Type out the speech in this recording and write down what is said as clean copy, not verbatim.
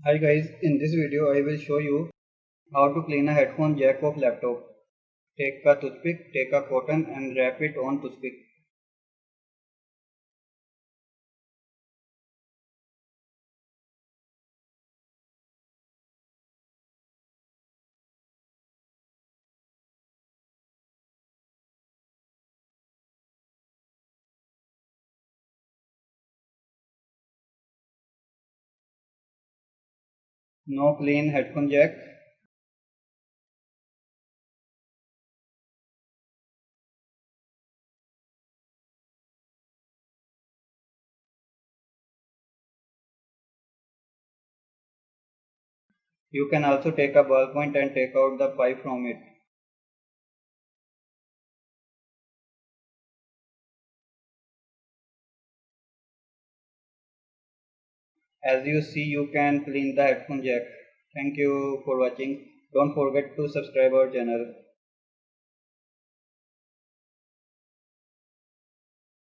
Hi guys, in this video I will show you how to clean a headphone jack of laptop. Take a toothpick, take a cotton and wrap it on toothpick. No clean headphone jack. You can also take a ballpoint and take out the pipe from it. As you see, you can clean the headphone jack. Thank you for watching. Don't forget to subscribe our channel.